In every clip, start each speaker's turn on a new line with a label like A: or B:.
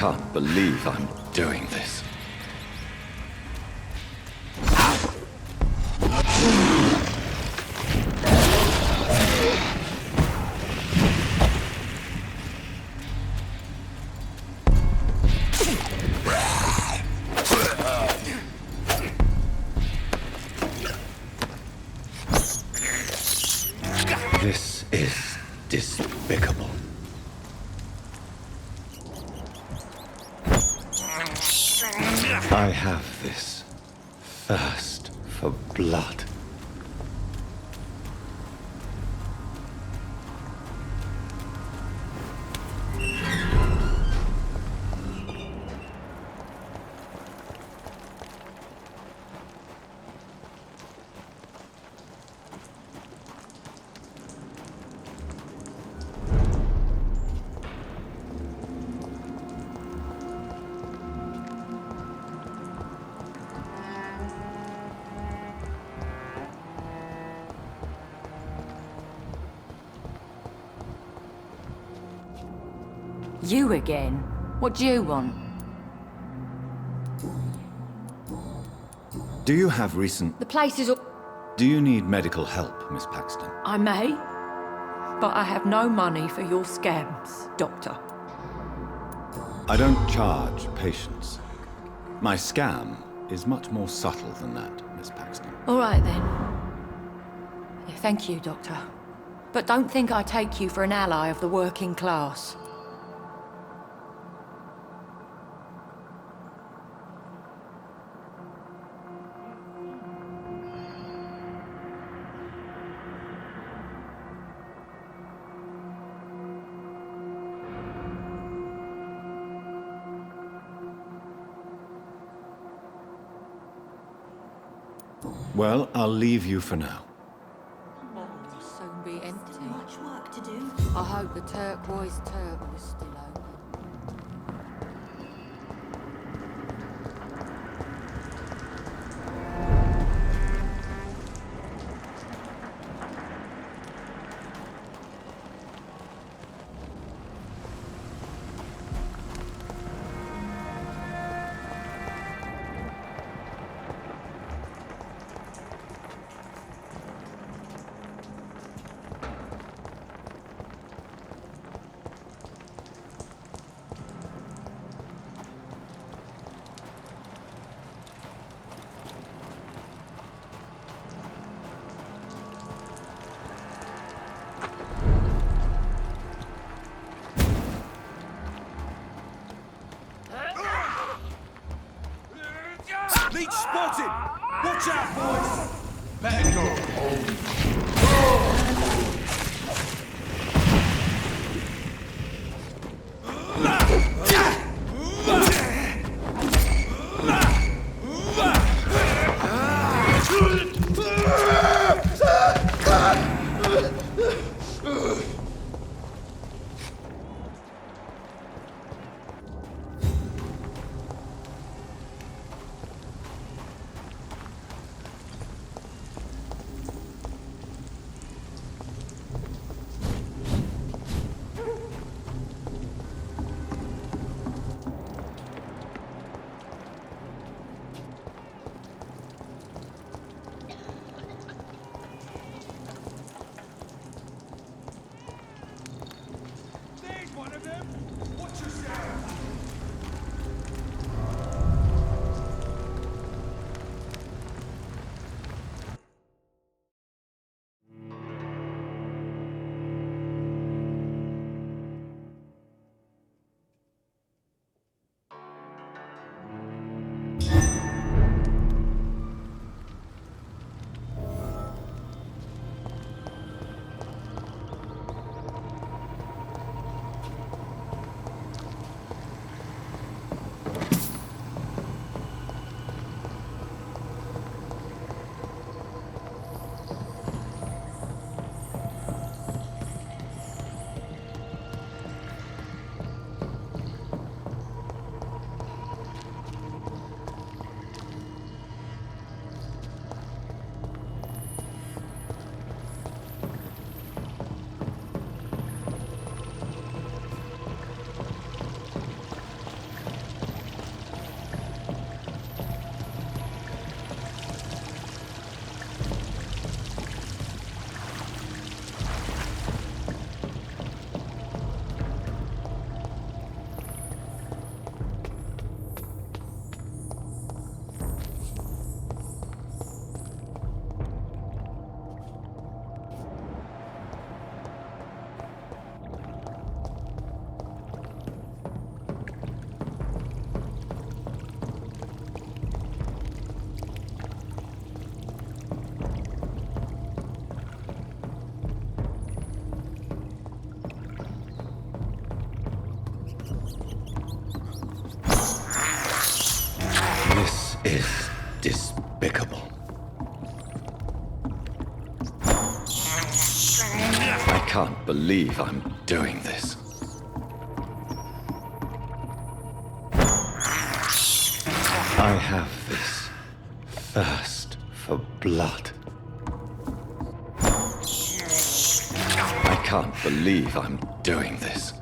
A: can't believe I'm doing this. This is despicable. I have this thirst for blood.
B: You again? What do you want?
A: Do you have recent...
B: The place is all...
A: Do you need medical help, Miss Paxton?
B: I may, but I have no money for your scams, Doctor.
A: I don't charge patients. My scam is much more subtle than that, Miss Paxton.
B: All right, then. Yeah, thank you, Doctor. But don't think I take you for an ally of the working class.
A: Well, I'll leave you for now.
B: It'll soon be empty.
C: Much work to do.
B: I hope the turquoise turtle is still open.
D: Leech spotted! Watch out, boys! Better go.
A: is despicable. I can't believe I'm doing this. I have this thirst for blood. I can't believe I'm doing this.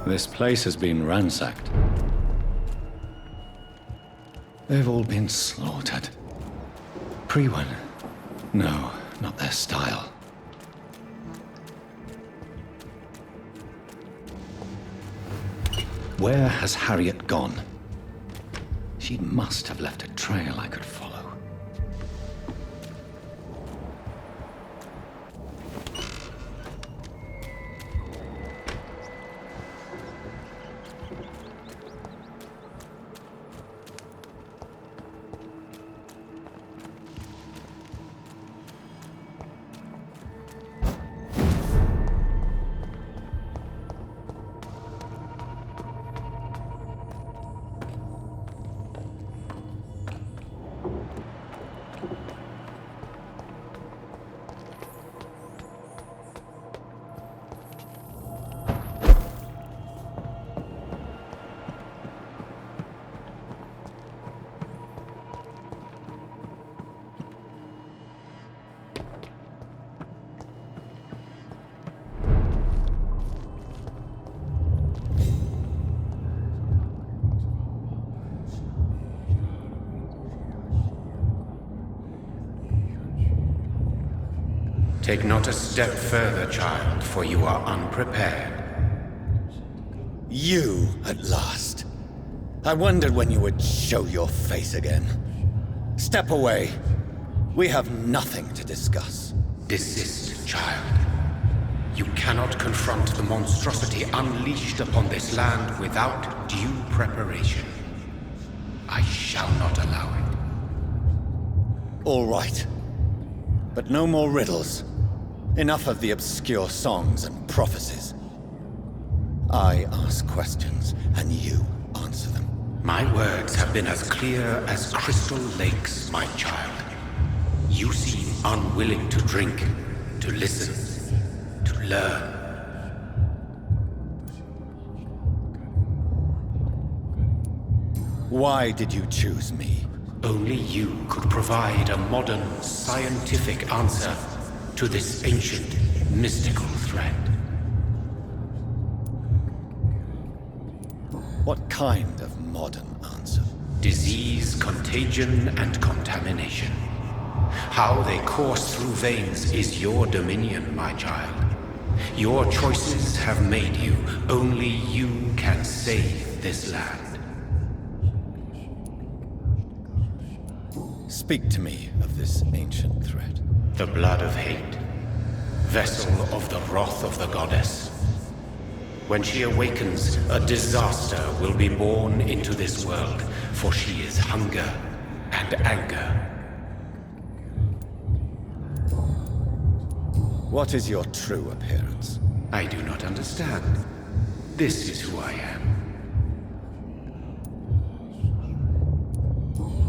A: This place has been ransacked. They've all been slaughtered. Pre-one? No, not their style. Where has Harriet gone? She must have left a trail I could follow.
C: Take not a step further, child, for you are unprepared.
A: You, at last. I wondered when you would show your face again. Step away. We have nothing to discuss.
C: Desist, child. You cannot confront the monstrosity unleashed upon this land without due preparation. I shall not allow it.
A: All right. But no more riddles. Enough of the obscure songs and prophecies. I ask questions, and you answer them.
C: My words have been as clear as crystal lakes, my child. You seem unwilling to drink, to listen, to learn.
A: Why did you choose me?
C: Only you could provide a modern, scientific answer to this ancient, mystical threat.
A: What kind of modern answer?
C: Disease, contagion, and contamination. How they course through veins is your dominion, my child. Your choices have made you. Only you can save this land.
A: Speak to me of this ancient threat.
C: The blood of hate, vessel of the wrath of the goddess. When she awakens, a disaster will be born into this world, for she is hunger and anger.
A: What is your true appearance?
C: I do not understand. This is who I am.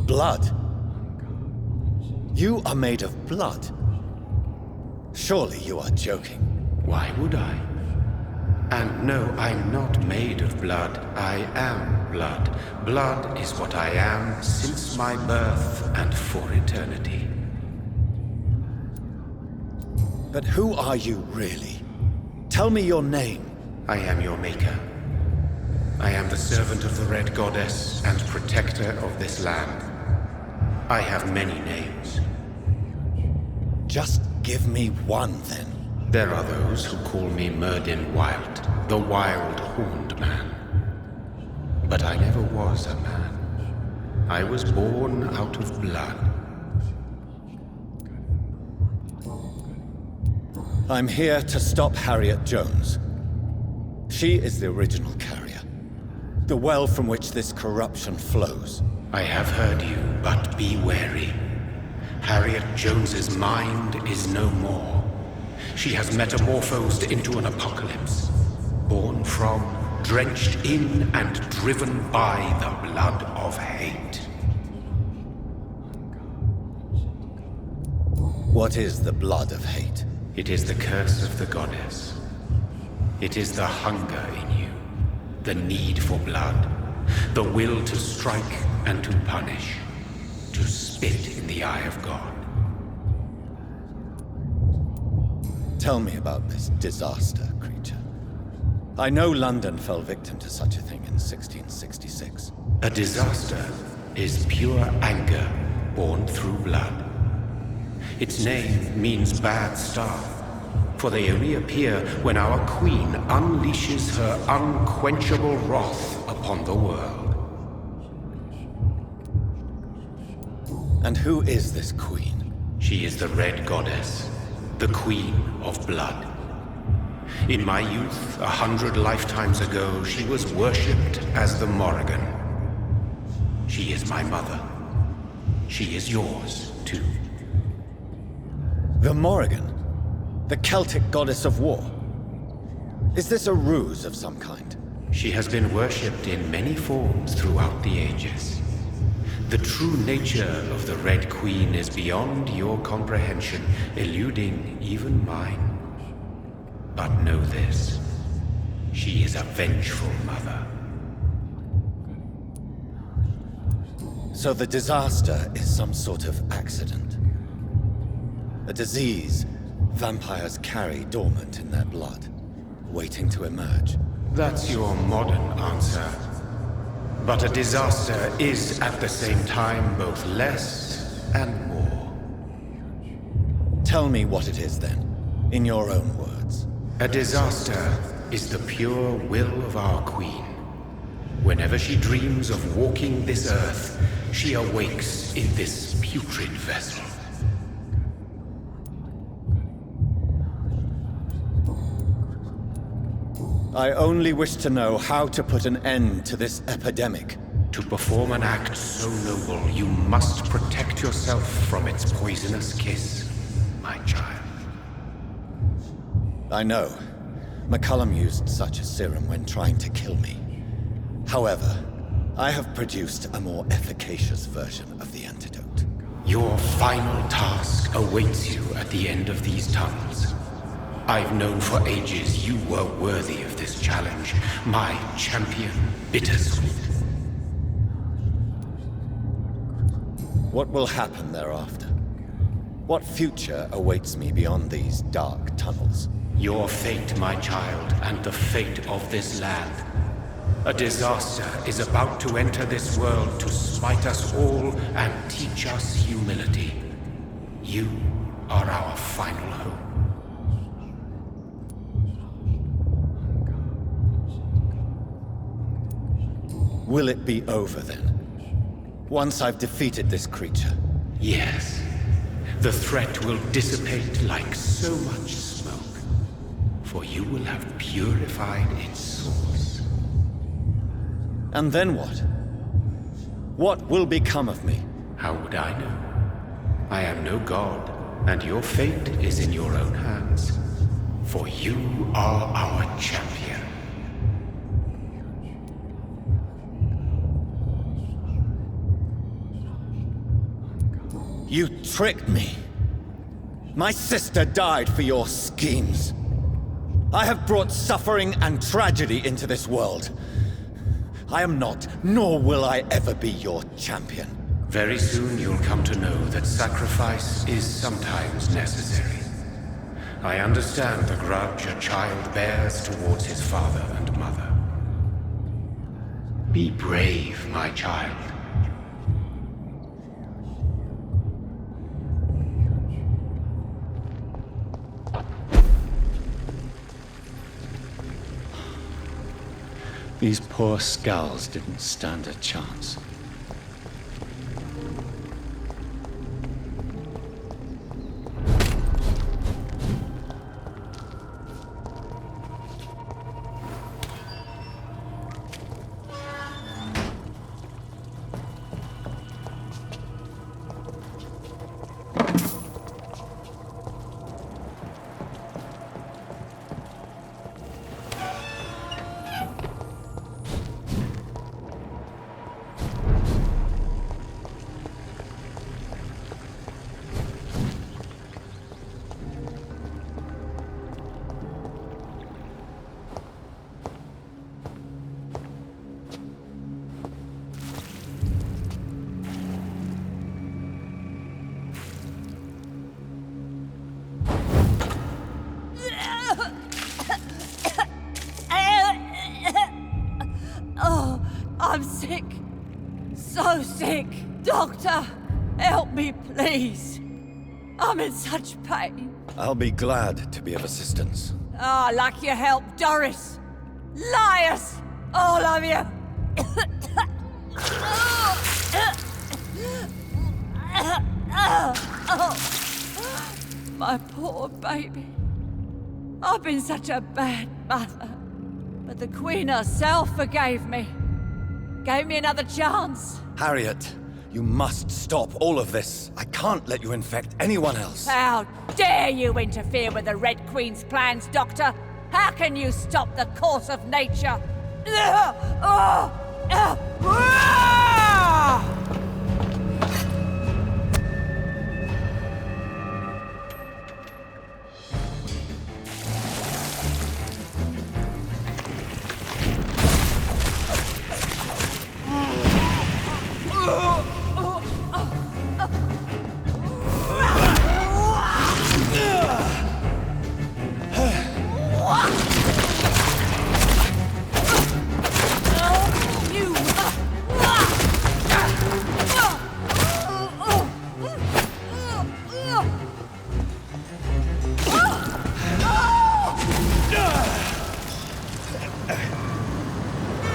A: Blood? You are made of blood. Surely you are joking.
C: Why would I? And no, I'm not made of blood. I am blood. Blood is what I am since my birth and for eternity.
A: But who are you really? Tell me your name.
C: I am your maker. I am the servant of the Red Goddess and protector of this land. I have many names.
A: Just give me one, then.
C: There are those who call me Myrddin Wild, the Wild Horned Man. But I never was a man. I was born out of blood.
A: I'm here to stop Harriet Jones. She is the original carrier. The well from which this corruption flows.
C: I have heard you, but be wary. Harriet Jones's mind is no more. She has metamorphosed into an apocalypse. Born from, drenched in, and driven by the blood of hate.
A: What is the blood of hate?
C: It is the curse of the goddess. It is the hunger in you, the need for blood, the will to strike and to punish, to spit in the eye of God.
A: Tell me about this disaster, creature. I know London fell victim to such a thing in 1666.
C: A disaster is pure anger born through blood. Its name means bad star, for they only appear when our queen unleashes her unquenchable wrath upon the world.
A: And who is this queen?
C: She is the Red Goddess, the Queen of Blood. In my youth, 100 lifetimes ago, she was worshipped as the Morrigan. She is my mother. She is yours, too.
A: The Morrigan? The Celtic goddess of war? Is this a ruse of some kind?
C: She has been worshipped in many forms throughout the ages. The true nature of the Red Queen is beyond your comprehension, eluding even mine. But know this, she is a vengeful mother.
A: So the disaster is some sort of accident. A disease vampires carry dormant in their blood, waiting to emerge.
C: That's your modern answer. But a disaster is at the same time both less and more.
A: Tell me what it is then, in your own words.
C: A disaster is the pure will of our queen. Whenever she dreams of walking this earth, she awakes in this putrid vessel.
A: I only wish to know how to put an end to this epidemic.
C: To perform an act so noble, you must protect yourself from its poisonous kiss, my child.
A: I know. McCullum used such a serum when trying to kill me. However, I have produced a more efficacious version of the antidote.
C: Your final task awaits you at the end of these tunnels. I've known for ages you were worthy of this challenge, my champion, Bittersweet.
A: What will happen thereafter? What future awaits me beyond these dark tunnels?
C: Your fate, my child, and the fate of this land. A disaster is about to enter this world to smite us all and teach us humility. You are our final hope.
A: Will it be over then? Once I've defeated this creature?
C: Yes. The threat will dissipate like so much smoke, for you will have purified its source.
A: And then what? What will become of me?
C: How would I know? I am no god, and your fate is in your own hands. For you are our champion.
A: You tricked me. My sister died for your schemes. I have brought suffering and tragedy into this world. I am not, nor will I ever be your champion.
C: Very soon you'll come to know that sacrifice is sometimes necessary. I understand the grudge a child bears towards his father and mother. Be brave, my child.
A: These poor skulls didn't stand a chance.
E: I'm sick. So sick. Doctor, help me, please. I'm in such pain.
A: I'll be glad to be of assistance.
E: Ah, like your help, Doris. Liars! All of you! My poor baby. I've been such a bad mother. But the Queen herself forgave me. Gave me another chance.
A: Harriet, you must stop all of this. I can't let you infect anyone else.
E: How dare you interfere with the Red Queen's plans, Doctor? How can you stop the course of nature?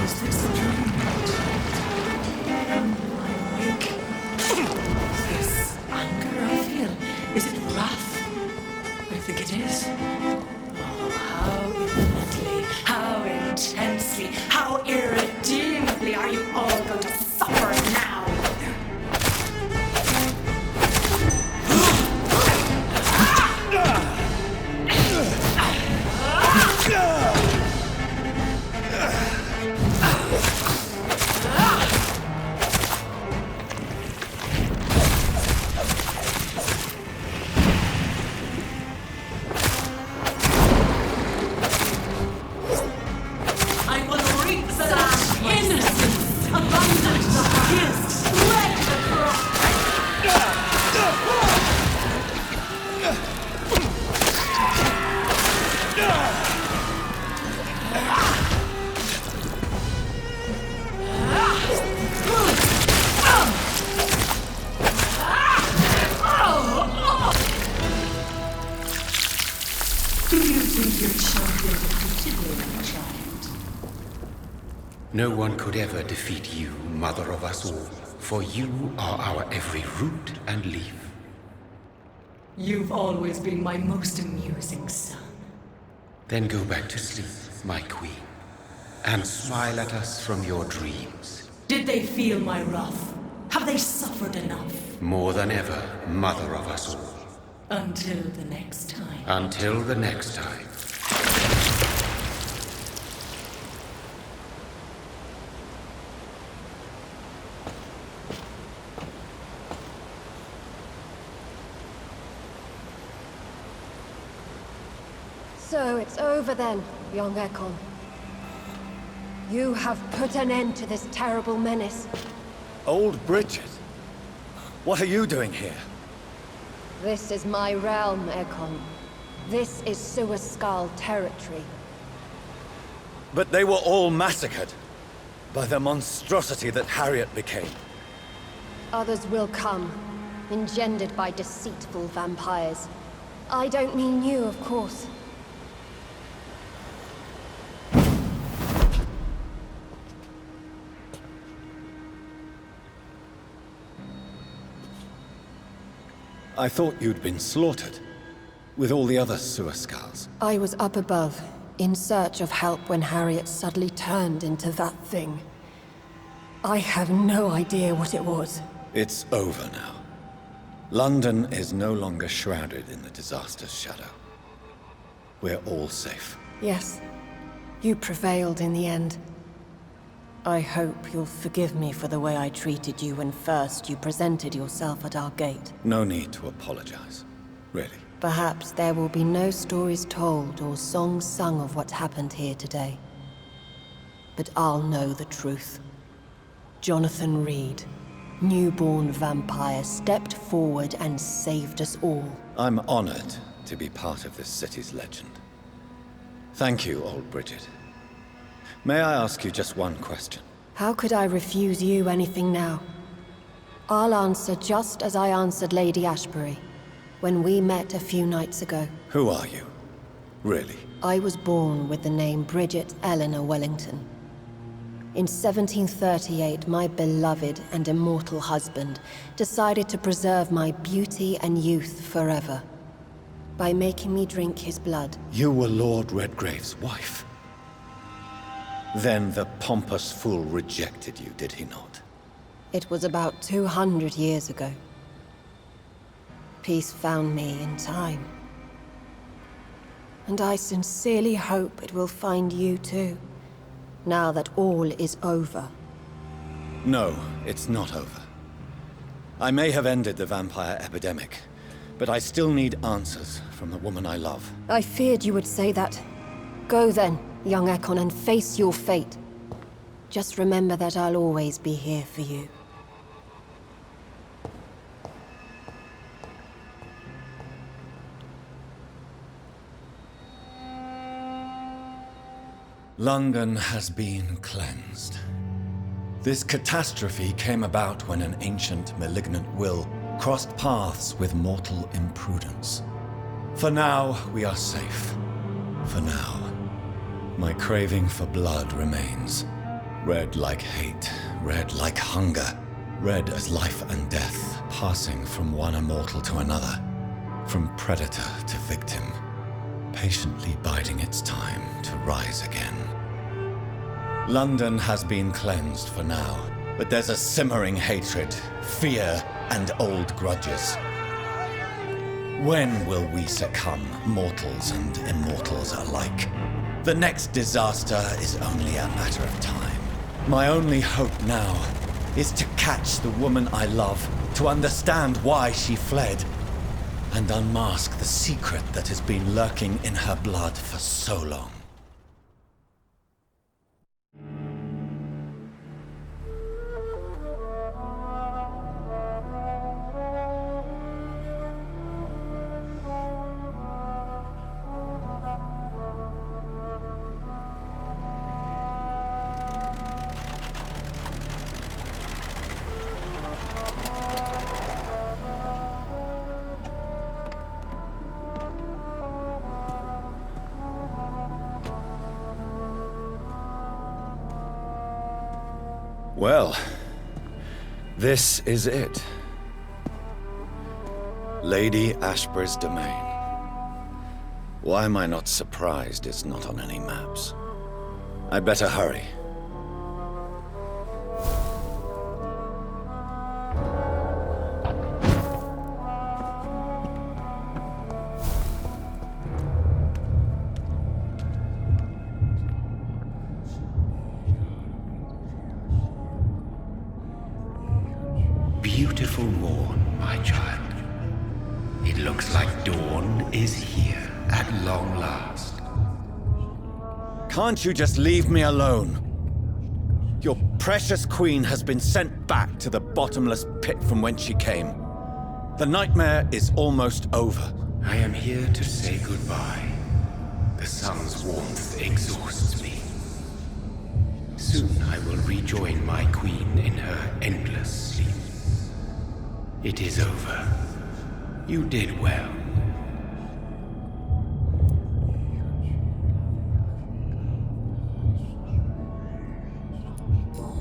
F: Is this a dream? Am I awake? This anger I feel, is it wrath? I think it is. Oh, how infinitely, how intensely, how irredeemably are you all going to suffer now? I will reap such innocence, abundance of his sweat across. Do you think your champion will consider a child?
C: No one could ever defeat you, mother of us all, for you are our every root and leaf.
F: You've always been my most amusing son.
C: Then go back to sleep, my queen, and smile at us from your dreams.
F: Did they feel my wrath? Have they suffered enough?
C: More than ever, mother of us all.
F: Until the next time.
C: Until the next time.
G: So it's over then, young Ekon. You have put an end to this terrible menace.
A: Old Bridget? What are you doing here?
G: This is my realm, Ekon. This is Suascal territory.
A: But they were all massacred by the monstrosity that Harriet became.
G: Others will come, engendered by deceitful vampires. I don't mean you, of course.
A: I thought you'd been slaughtered, with all the other Suascals.
G: I was up above, in search of help when Harriet suddenly turned into that thing. I have no idea what it was.
A: It's over now. London is no longer shrouded in the disaster's shadow. We're all safe.
G: Yes, you prevailed in the end. I hope you'll forgive me for the way I treated you when first you presented yourself at our gate.
A: No need to apologize, really.
G: Perhaps there will be no stories told or songs sung of what happened here today. But I'll know the truth. Jonathan Reed, newborn vampire, stepped forward and saved us all.
A: I'm honored to be part of this city's legend. Thank you, old Bridget. May I ask you just one question?
G: How could I refuse you anything now? I'll answer just as I answered Lady Ashbury when we met a few nights ago.
A: Who are you? Really?
G: I was born with the name Bridget Eleanor Wellington. In 1738, my beloved and immortal husband decided to preserve my beauty and youth forever by making me drink his blood.
A: You were Lord Redgrave's wife. Then the pompous fool rejected you, did he not?
G: It was about 200 years ago. Peace found me in time. And I sincerely hope it will find you too, now that all is over.
A: No, it's not over. I may have ended the vampire epidemic, but I still need answers from the woman I love.
G: I feared you would say that. Go then, young Ekon, and face your fate. Just remember that I'll always be here for you.
A: London has been cleansed. This catastrophe came about when an ancient, malignant will crossed paths with mortal imprudence. For now, we are safe. For now. My craving for blood remains. Red like hate, red like hunger. Red as life and death, passing from one immortal to another. From predator to victim. Patiently biding its time to rise again. London has been cleansed for now, but there's a simmering hatred, fear, and old grudges. When will we succumb, mortals and immortals alike? The next disaster is only a matter of time. My only hope now is to catch the woman I love, to understand why she fled, and unmask the secret that has been lurking in her blood for so long. Well, This is it. Lady Ashbur's domain. Why am I not surprised it's not on any maps? I'd better hurry.
C: Beautiful morn, my child. It looks like dawn is here at long last.
A: Can't you just leave me alone? Your precious queen has been sent back to the bottomless pit from whence she came. The nightmare is almost over.
C: I am here to say goodbye. The sun's warmth exhausts me. Soon I will rejoin my queen in her endless sleep. It is over. You did well.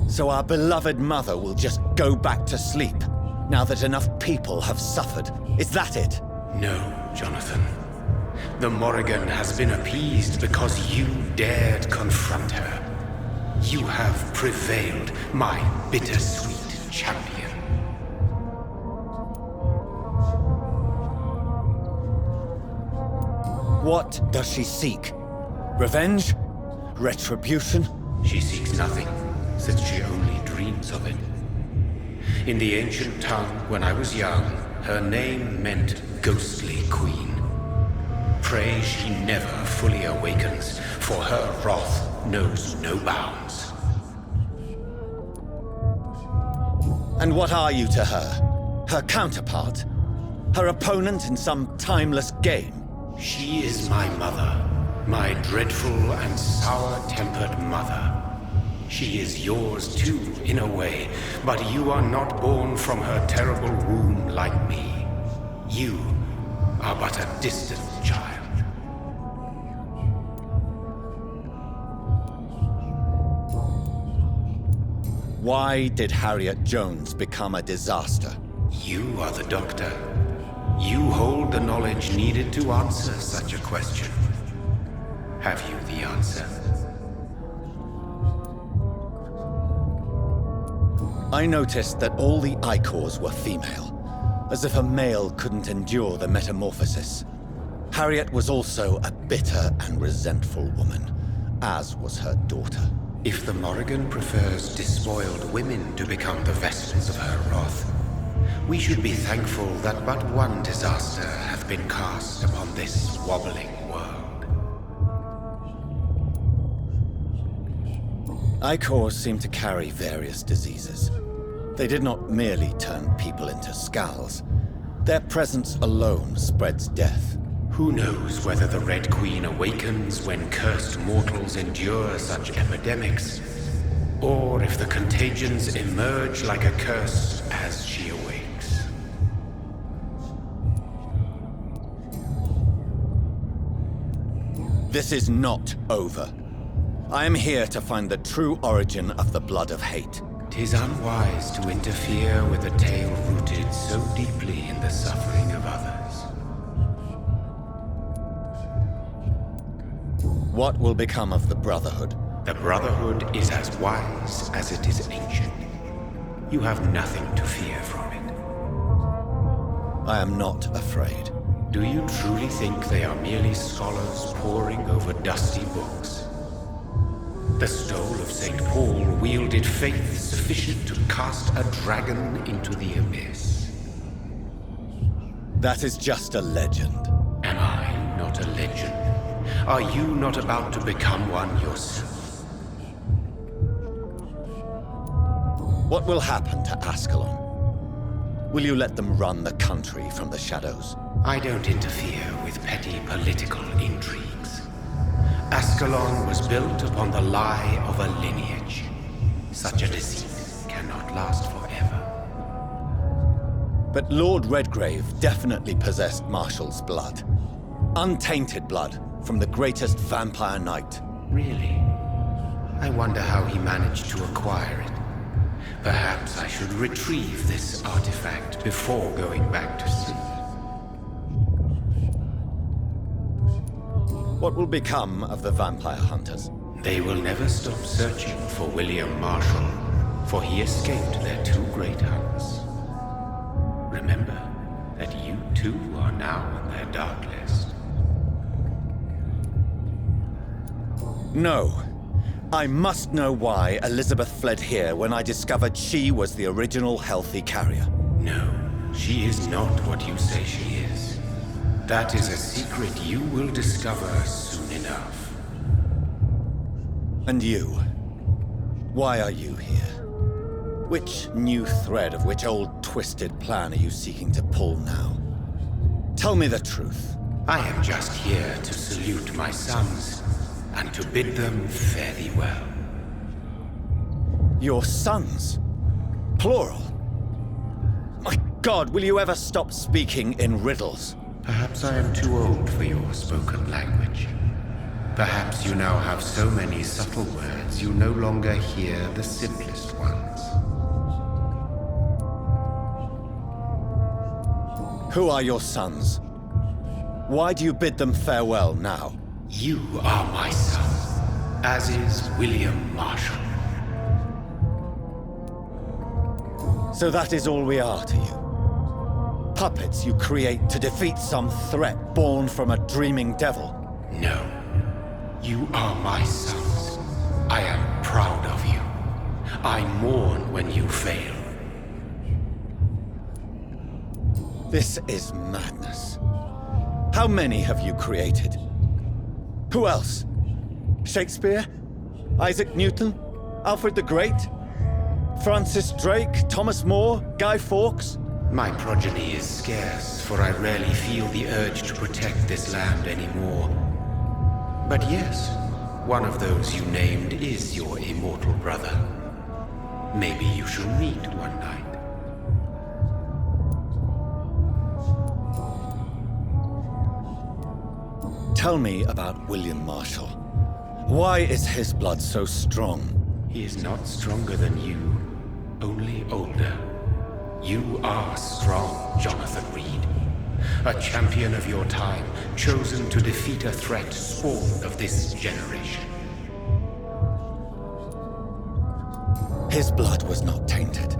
A: So our beloved mother will just go back to sleep, now that enough people have suffered. Is that it?
C: No, Jonathan. The Morrigan has been appeased because you dared confront her. You have prevailed, my bittersweet champion.
A: What does she seek? Revenge? Retribution?
C: She seeks nothing, since she only dreams of it. In the ancient tongue, when I was young, her name meant Ghostly Queen. Pray she never fully awakens, for her wrath knows no bounds.
A: And what are you to her? Her counterpart? Her opponent in some timeless game?
C: She is my mother, my dreadful and sour-tempered mother. She is yours too, in a way, but you are not born from her terrible womb like me. You are but a distant child.
A: Why did Harriet Jones become a disaster?
C: You are the doctor. You hold the knowledge needed to answer such a question. Have you the answer?
A: I noticed that all the Icors were female, as if a male couldn't endure the metamorphosis. Harriet was also a bitter and resentful woman, as was her daughter.
C: If the Morrigan prefers despoiled women to become the vessels of her wrath, we should be thankful that but one disaster hath been cast upon this wobbling world.
A: Icors seem to carry various diseases. They did not merely turn people into skulls. Their presence alone spreads death.
C: Who knows whether the Red Queen awakens when cursed mortals endure such epidemics, or if the contagions emerge like a curse as she awakes.
A: This is not over. I am here to find the true origin of the blood of hate.
C: 'Tis unwise to interfere with a tale rooted so deeply in the suffering of others.
A: What will become of the Brotherhood?
C: The Brotherhood is as wise as it is ancient. You have nothing to fear from it.
A: I am not afraid.
C: Do you truly think they are merely scholars poring over dusty books? The stole of St. Paul wielded faith sufficient to cast a dragon into the abyss.
A: That is just a legend.
C: Am I not a legend? Are you not about to become one yourself?
A: What will happen to Ascalon? Will you let them run the country from the shadows?
C: I don't interfere with petty political intrigues. Ascalon was built upon the lie of a lineage. Such a deceit cannot last forever.
A: But Lord Redgrave definitely possessed Marshall's blood. Untainted blood from the greatest vampire knight.
C: Really? I wonder how he managed to acquire it. Perhaps I should retrieve this artifact before going back to sleep.
A: What will become of the vampire hunters?
C: They will never stop searching for William Marshall, for he escaped their two great hunts. Remember that you too are now on their dark list.
A: No. I must know why Elizabeth fled here when I discovered she was the original healthy carrier.
C: No, she is not what you say she is. That is a secret you will discover soon enough.
A: And you? Why are you here? Which new thread of which old twisted plan are you seeking to pull now? Tell me the truth.
C: I am just here to salute my sons, and to bid them fare thee well.
A: Your sons? Plural? My God, will you ever stop speaking in riddles?
C: Perhaps I am too old for your spoken language. Perhaps you now have so many subtle words you no longer hear the simplest ones.
A: Who are your sons? Why do you bid them farewell now?
C: You are my son, as is William Marshall.
A: So that is all we are to you? Puppets you create to defeat some threat born from a dreaming devil?
C: No. You are my sons. I am proud of you. I mourn when you fail.
A: This is madness. How many have you created? Who else? Shakespeare? Isaac Newton? Alfred the Great? Francis Drake? Thomas More? Guy Fawkes?
C: My progeny is scarce, for I rarely feel the urge to protect this land anymore. But yes, one of those you named is your immortal brother. Maybe you shall meet one night.
A: Tell me about William Marshall. Why is his blood so strong?
C: He is not stronger than you, only older. You are strong, Jonathan Reed. A champion of your time, chosen to defeat a threat spawned of this generation.
A: His blood was not tainted.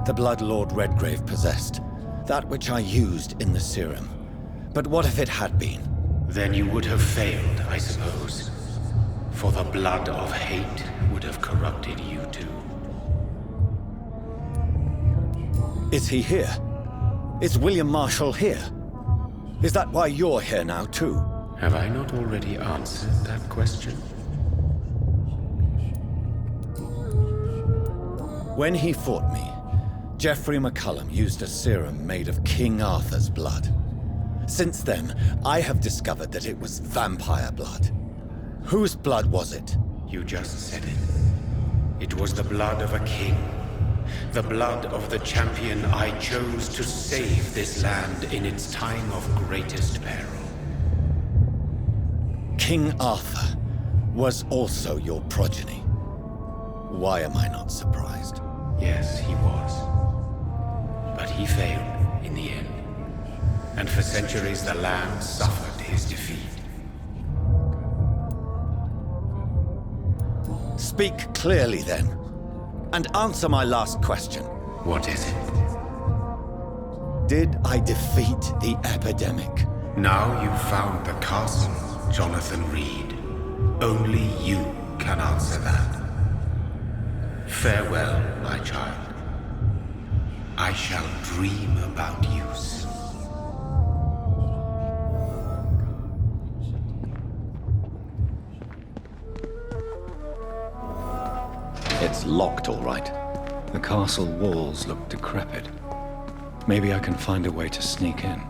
A: The blood Lord Redgrave possessed. That which I used in the serum. But what if it had been?
C: Then you would have failed, I suppose. For the blood of hate would have corrupted you too.
A: Is he here? Is William Marshall here? Is that why you're here now too?
C: Have I not already answered that question?
A: When he fought me, Geoffrey McCullum used a serum made of King Arthur's blood. Since then, I have discovered that it was vampire blood. Whose blood was it?
C: You just said it. It was the blood of a king. The blood of the champion I chose to save this land in its time of greatest peril.
A: King Arthur was also your progeny. Why am I not surprised?
C: Yes, he was. But he failed in the end. And for centuries the land suffered his defeat.
A: Speak clearly then, and answer my last question.
C: What is it?
A: Did I defeat the epidemic?
C: Now you've found the castle, Jonathan Reed. Only you can answer that. Farewell, my child. I shall dream about you soon.
H: It's locked, all right. The castle walls look decrepit. Maybe I can find a way to sneak in.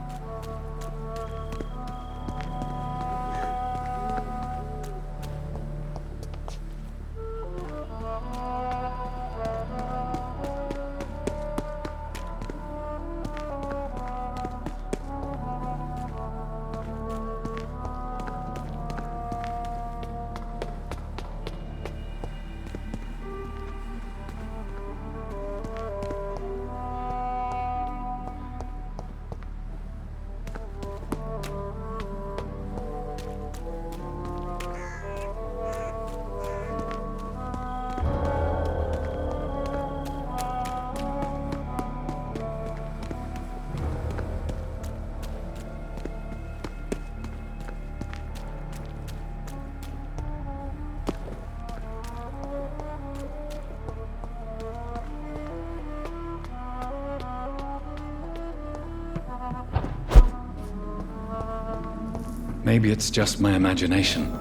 H: Maybe it's just my imagination,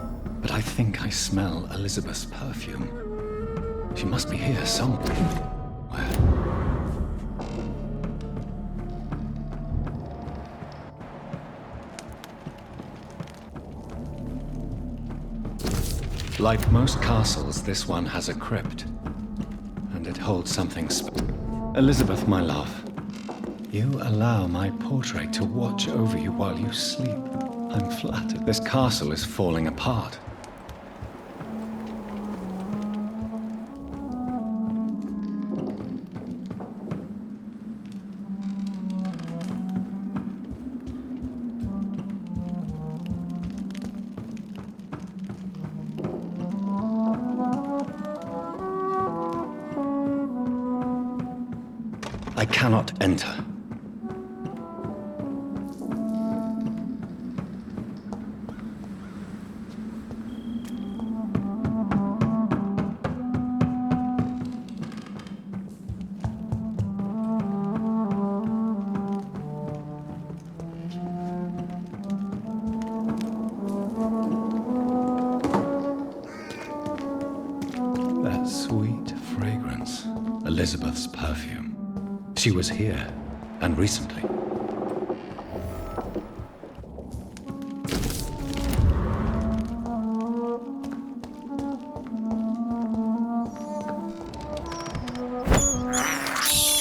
H: but I think I smell Elizabeth's perfume. She must be here somewhere. Like most castles, this one has a crypt. And it holds something Elizabeth, my love, you allow my portrait to watch over you while you sleep. I'm flattered. This castle is falling apart. I cannot enter. That sweet fragrance, Elizabeth's perfume. She was here, and recently.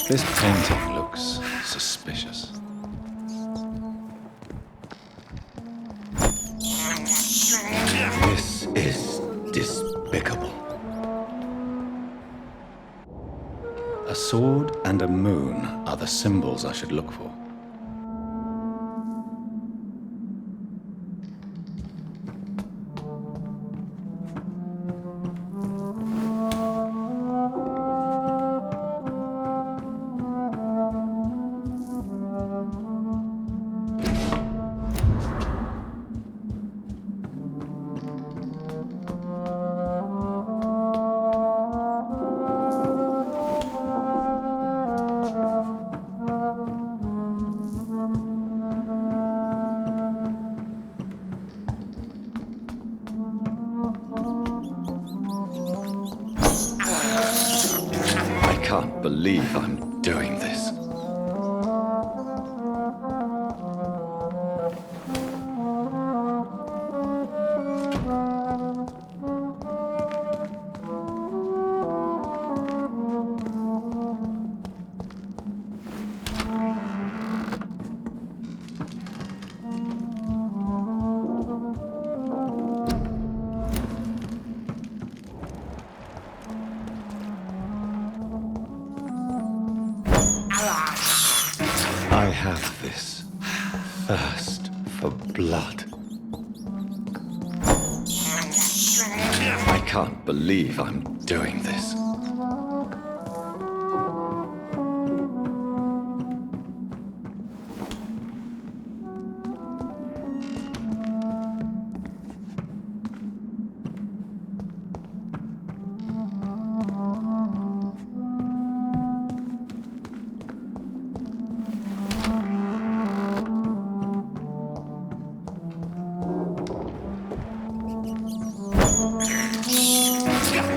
H: This painting looks suspicious. This is despicable. A sword and a moon are the symbols I should look for. I can't believe I'm doing this. I have this thirst for blood. I can't believe I'm doing this.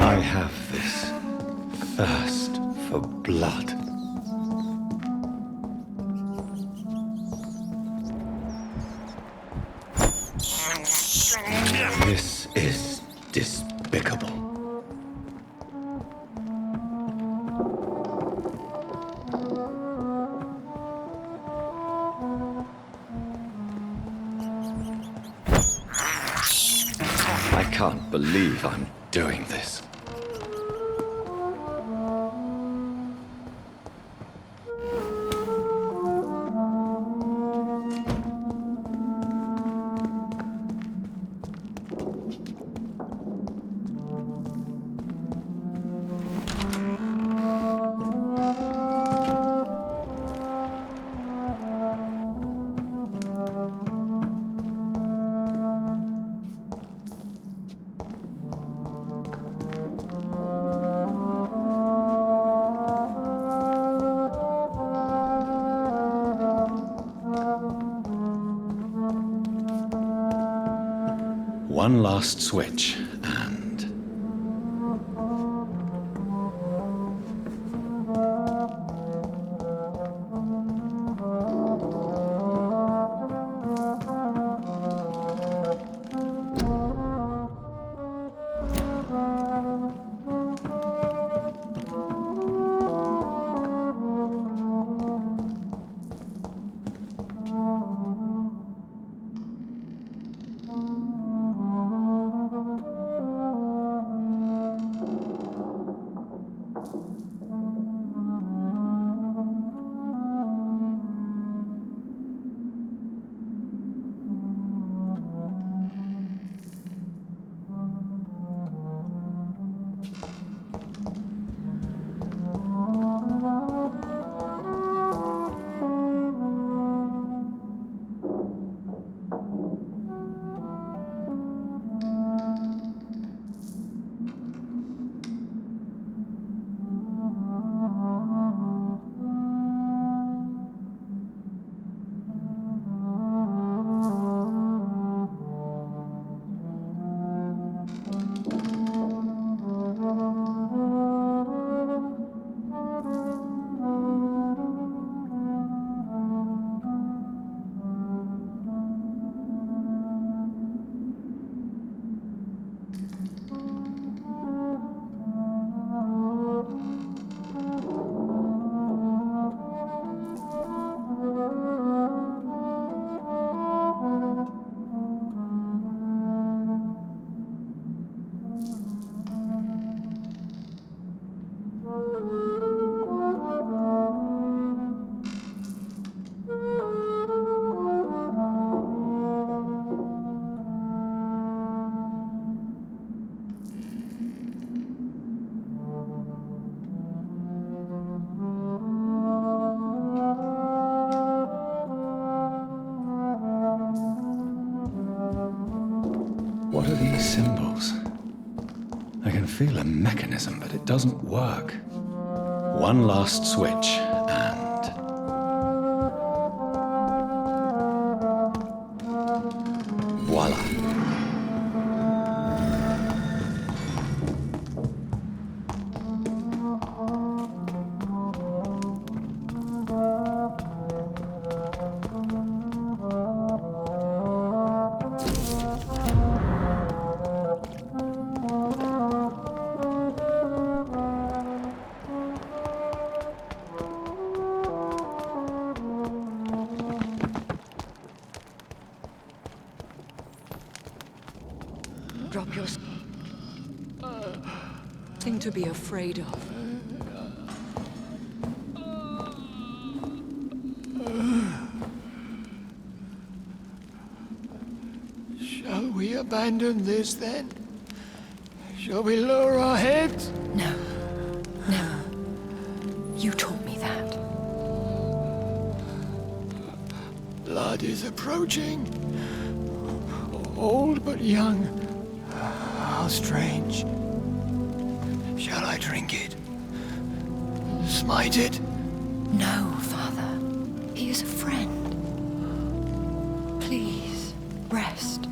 H: I have this thirst for blood. This is despicable. I can't believe I'm doing this. One last switch, and... What are these symbols? I can feel a mechanism, but it doesn't work. One last switch, and... voila.
B: Drop your... thing to be afraid of.
I: Shall we abandon this then? Shall we lower our heads?
B: No. Never. You taught me that.
I: Blood is approaching. Old but young. How strange. Shall I drink it? Smite it?
B: No, Father. He is a friend. Please, rest.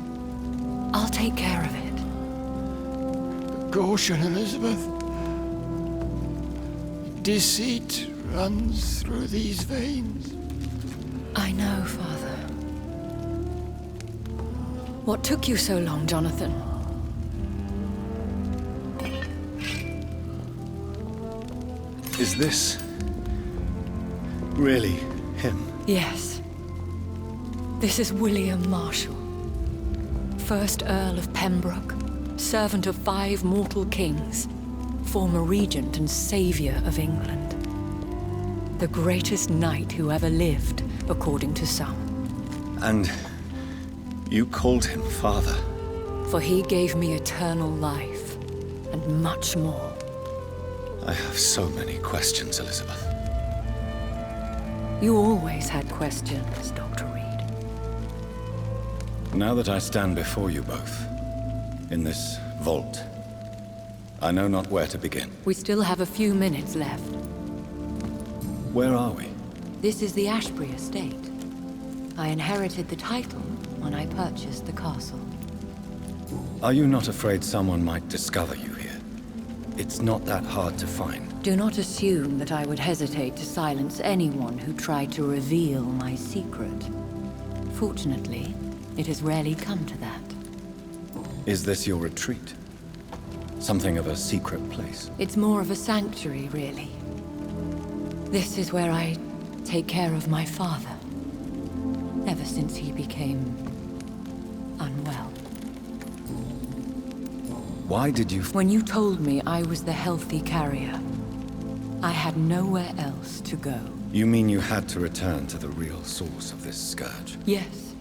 B: I'll take care of it.
I: Caution, Elizabeth. Deceit runs through these veins.
B: I know, Father. What took you so long, Jonathan?
H: Is this... really him?
B: Yes. This is William Marshall, 1st Earl of Pembroke, servant of 5 mortal kings, former regent and savior of England. The greatest knight who ever lived, according to some.
H: And you called him father?
B: For he gave me eternal life, and much more.
H: I have so many questions, Elizabeth.
B: You always had questions, Dr. Reed.
H: Now that I stand before you both, in this vault, I know not where to begin.
B: We still have a few minutes left.
H: Where are we?
B: This is the Ashbury estate. I inherited the title when I purchased the castle.
H: Are you not afraid someone might discover you here? It's not that hard to find.
B: Do not assume that I would hesitate to silence anyone who tried to reveal my secret. Fortunately, it has rarely come to that.
H: Is this your retreat? Something of a secret place?
B: It's more of a sanctuary, really. This is where I take care of my father. Ever since he became unwell.
H: Why did you...
B: When you told me I was the healthy carrier, I had nowhere else to go.
H: You mean you had to return to the real source of this scourge?
B: Yes,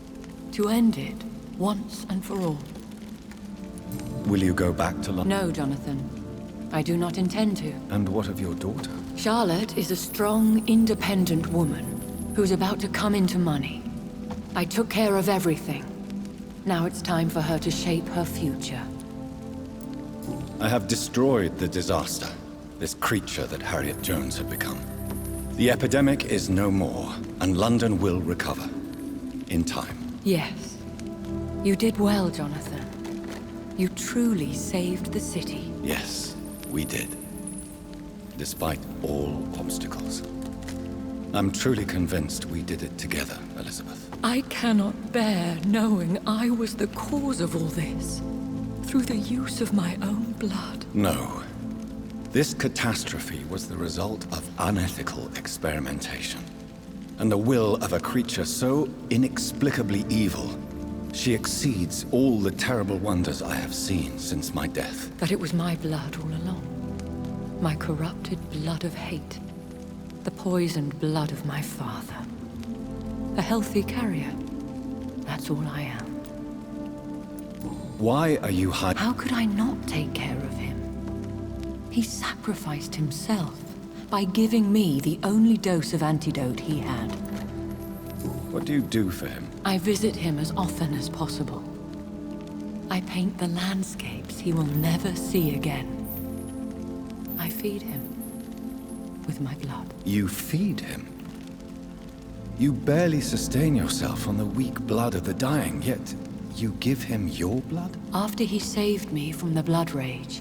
B: to end it, once and for all.
H: Will you go back to London?
B: No, Jonathan. I do not intend to.
H: And what of your daughter?
B: Charlotte is a strong, independent woman who's about to come into money. I took care of everything. Now it's time for her to shape her future.
H: I have destroyed the disaster, this creature that Harriet Jones had become. The epidemic is no more, and London will recover. In time.
B: Yes. You did well, Jonathan. You truly saved the city.
H: Yes, we did. Despite all obstacles. I'm truly convinced we did it together, Elizabeth.
B: I cannot bear knowing I was the cause of all this. Through the use of my own blood.
H: No. This catastrophe was the result of unethical experimentation. And the will of a creature so inexplicably evil, she exceeds all the terrible wonders I have seen since my death.
B: But it was my blood all along. My corrupted blood of hate. The poisoned blood of my father. A healthy carrier. That's all I am.
H: Why are you hiding?
B: How could I not take care of him? He sacrificed himself by giving me the only dose of antidote he had.
H: What do you do for him?
B: I visit him as often as possible. I paint the landscapes he will never see again. I feed him with my blood.
H: You feed him? You barely sustain yourself on the weak blood of the dying, yet you give him your blood?
B: After he saved me from the blood rage,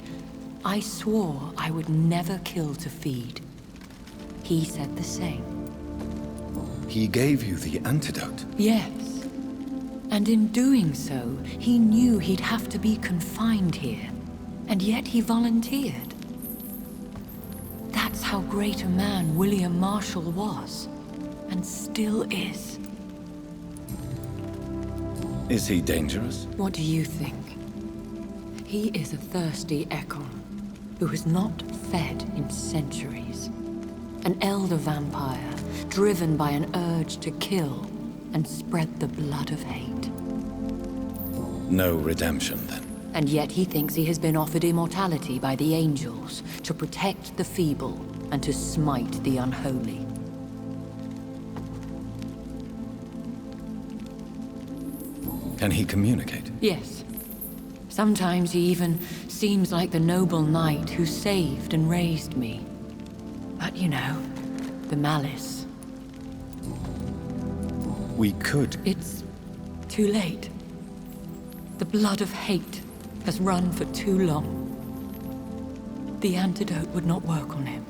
B: I swore I would never kill to feed. He said the same.
H: He gave you the antidote?
B: Yes. And in doing so, he knew he'd have to be confined here. And yet he volunteered. That's how great a man William Marshall was. And still is.
H: Is he dangerous?
B: What do you think? He is a thirsty Ekon, who has not fed in centuries. An elder vampire, driven by an urge to kill and spread the blood of hate.
H: No redemption, then?
B: And yet he thinks he has been offered immortality by the angels to protect the feeble and to smite the unholy.
H: Can he communicate?
B: Yes. Sometimes he even seems like the noble knight who saved and raised me. But you know, the malice.
H: We could...
B: It's too late. The blood of hate has run for too long. The antidote would not work on him.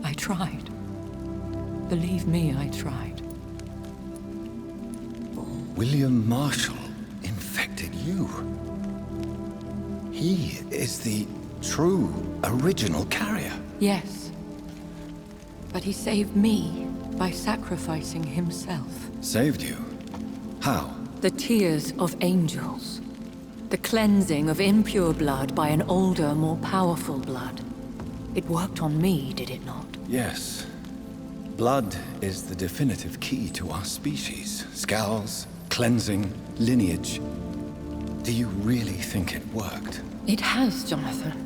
B: I tried. Believe me, I tried.
H: William Marshall infected you. He is the true, original carrier.
B: Yes. But he saved me by sacrificing himself.
H: Saved you? How?
B: The tears of angels. The cleansing of impure blood by an older, more powerful blood. It worked on me, did it not?
H: Yes. Blood is the definitive key to our species. Scowls, cleansing, lineage. Do you really think it worked?
B: It has, Jonathan.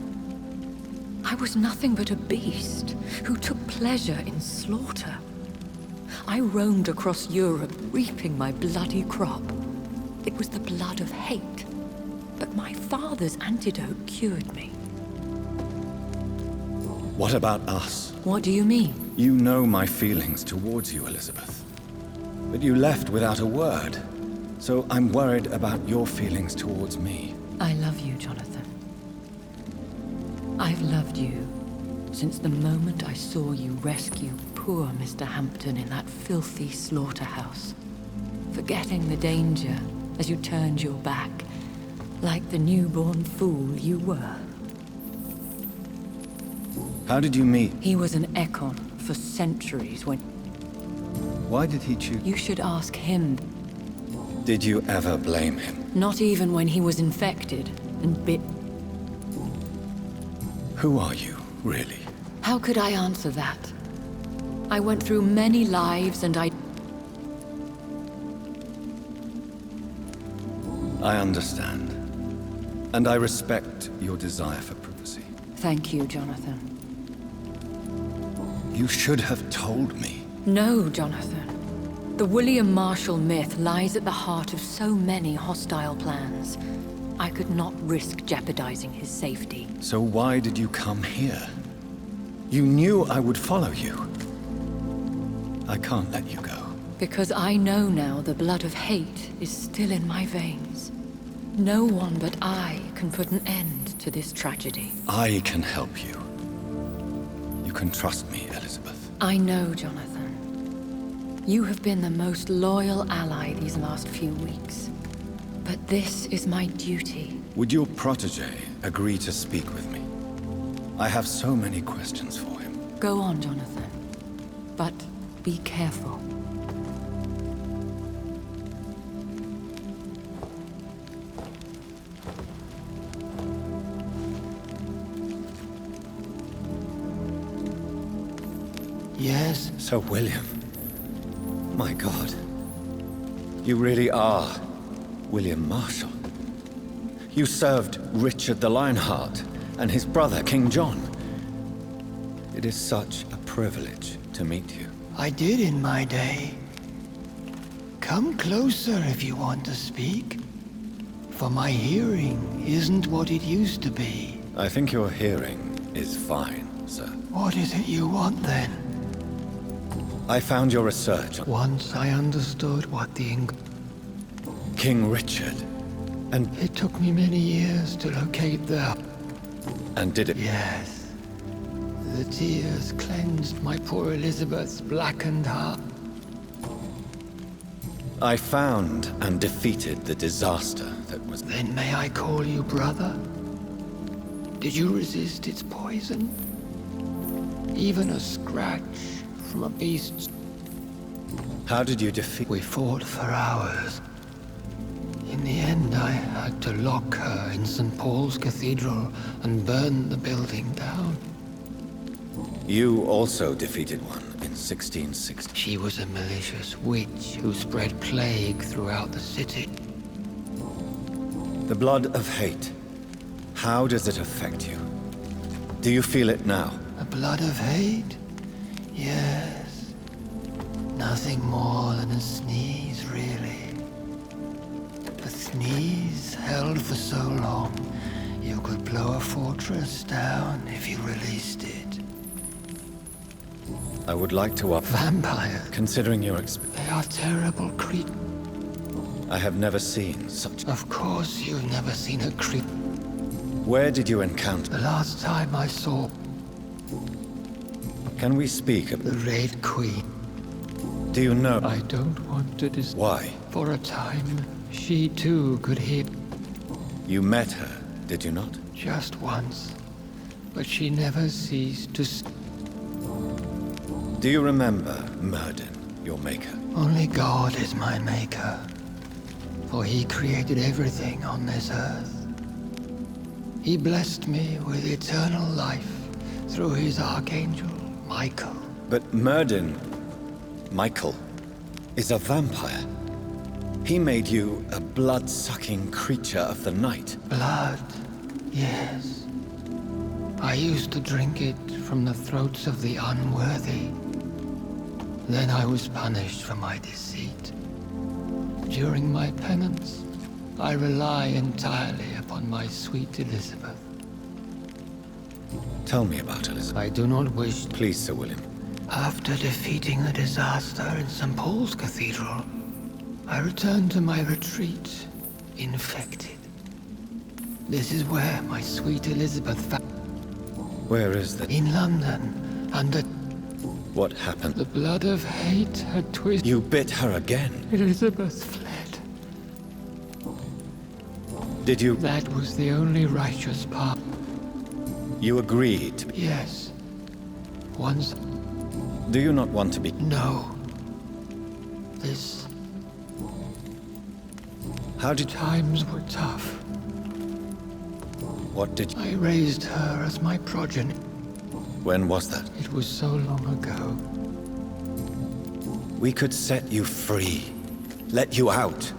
B: I was nothing but a beast who took pleasure in slaughter. I roamed across Europe, reaping my bloody crop. It was the blood of hate. But my father's antidote cured me.
H: What about us?
B: What do you mean?
H: You know my feelings towards you, Elizabeth. But you left without a word. So I'm worried about your feelings towards me.
B: I love you, Jonathan. I've loved you since the moment I saw you rescue poor Mr. Hampton in that filthy slaughterhouse, forgetting the danger as you turned your back, like the newborn fool you were.
H: How did you meet?
B: He was an Ekon for centuries when...
H: Why did he choose?
B: You should ask him.
H: Did you ever blame him?
B: Not even when he was infected and bit...
H: Who are you, really?
B: How could I answer that? I went through many lives and I
H: understand. And I respect your desire for privacy.
B: Thank you, Jonathan.
H: You should have told me.
B: No, Jonathan. The William Marshall myth lies at the heart of so many hostile plans. I could not risk jeopardizing his safety.
H: So why did you come here? You knew I would follow you. I can't let you go.
B: Because I know now the blood of hate is still in my veins. No one but I can put an end to this tragedy.
H: I can help you. You can trust me, Elizabeth.
B: I know, Jonathan. You have been the most loyal ally these last few weeks. But this is my duty.
H: Would your protege agree to speak with me? I have so many questions for him.
B: Go on, Jonathan. But be careful.
I: Yes?
A: Sir William. My God. You really are William Marshall. You served Richard the Lionheart and his brother, King John. It is such a privilege to meet you.
I: I did in my day. Come closer if you want to speak. For my hearing isn't what it used to be.
A: I think your hearing is fine, sir.
I: What is it you want then?
A: I found your research on
I: Once I understood what the
A: King Richard, and
I: It took me many years to locate the...
A: did it...
I: Yes. The tears cleansed my poor Elizabeth's blackened heart.
A: I found and defeated the disaster that was...
I: Then may I call you brother? Did you resist its poison? Even a scratch from a beast's...
A: How did you defeat...
I: We fought for hours. In the end, I had to lock her in St. Paul's Cathedral and burn the building down.
A: You also defeated one in 1660.
I: She was a malicious witch who spread plague throughout the city.
A: The blood of hate. How does it affect you? Do you feel it now?
I: The blood of hate? Yes. Nothing more than a sneeze, really. A sneeze held for so long, you could blow a fortress down if you released it.
A: I would like to offer...
I: Vampires,
A: Considering your experience,
I: they are terrible creatures.
A: I have never seen such...
I: Of course you've never seen a creep.
A: Where did you encounter...
I: The last time I saw
A: Can we speak of...
I: the Red Queen,
A: Do you know...
I: I don't want to
A: Why?
I: For a time, she too could hear
A: You met her, did you not?
I: just once, but she never ceased to
A: Do you remember Myrddin, your maker?
I: Only God is my maker, for he created everything on this earth. He blessed me with eternal life through his archangel, Michael.
A: But Myrddin, Michael, is a vampire. He made you a blood-sucking creature of the night.
I: Blood, yes. I used to drink it from the throats of the unworthy. Then I was punished for my deceit. During my penance, I rely entirely upon my sweet Elizabeth.
A: Tell me about Elizabeth.
I: I do not wish...
A: Please, Sir William.
I: After defeating the disaster in St. Paul's Cathedral, I returned to my retreat, infected. This is where my sweet Elizabeth found.
A: Where is that?
I: In London, under
A: What happened?
I: the blood of hate had twisted.
A: You bit her again.
I: Elizabeth fled.
A: Did you?
I: That was the only righteous path.
A: You agreed to be.
I: Yes. Once.
A: Do you not want to be?
I: No. This.
A: How did?
I: Times were tough.
A: What did?
I: I raised her as my progeny.
A: When was that?
I: It was so long ago.
A: We could set you free. Let you out.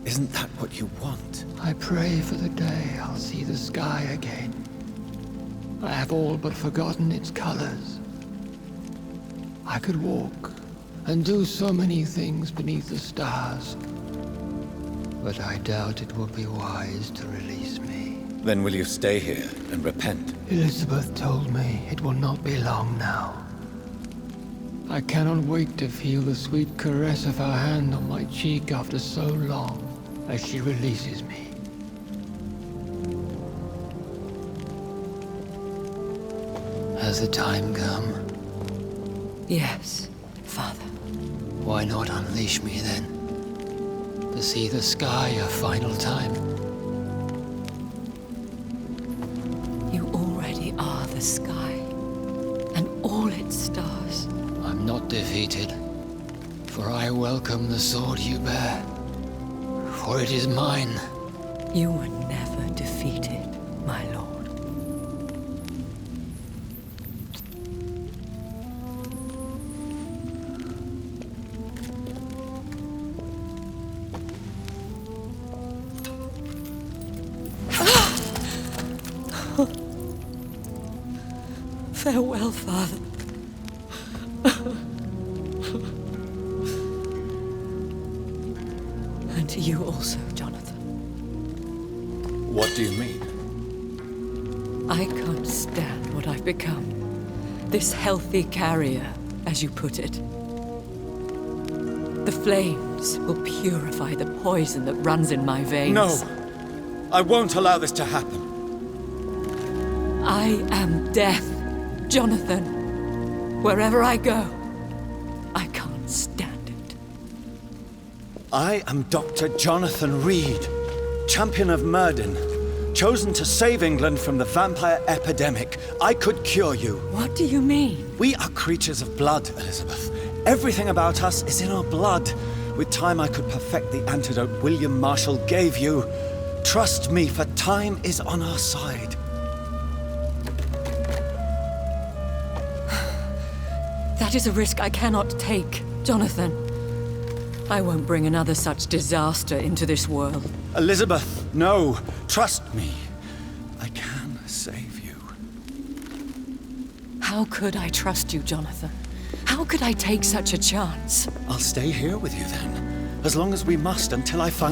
A: Isn't that what you want?
I: I pray for the day I'll see the sky again. I have all but forgotten its colors. I could walk and do so many things beneath the stars. But I doubt it will be wise to release me.
A: Then will you stay here and repent?
I: Elizabeth told me it will not be long now. I cannot wait to feel the sweet caress of her hand on my cheek after so long, as she releases me. Has the time come?
B: Yes, Father.
I: Why not unleash me then? To see the sky a final time?
B: You already are the sky, and all its stars.
I: I'm not defeated, for I welcome the sword you bear, for it is mine.
B: You were never defeated, my lord. Farewell, Father. And to you also, Jonathan.
A: What do you mean?
B: I can't stand what I've become. This healthy carrier, as you put it. The flames will purify the poison that runs in my veins.
A: No! I won't allow this to happen.
B: I am death, Jonathan. Wherever I go, I can't stand it.
A: I am Dr. Jonathan Reed, champion of Myrddin, chosen to save England from the vampire epidemic. I could cure you.
B: What do you mean?
A: We are creatures of blood, Elizabeth. Everything about us is in our blood. With time, I could perfect the antidote William Marshall gave you. Trust me, for time is on our side.
B: That is a risk I cannot take, Jonathan. I won't bring another such disaster into this world.
A: Elizabeth, no. Trust me. I can save you.
B: How could I trust you, Jonathan? How could I take such a chance?
A: I'll stay here with you then, as long as we must until I find...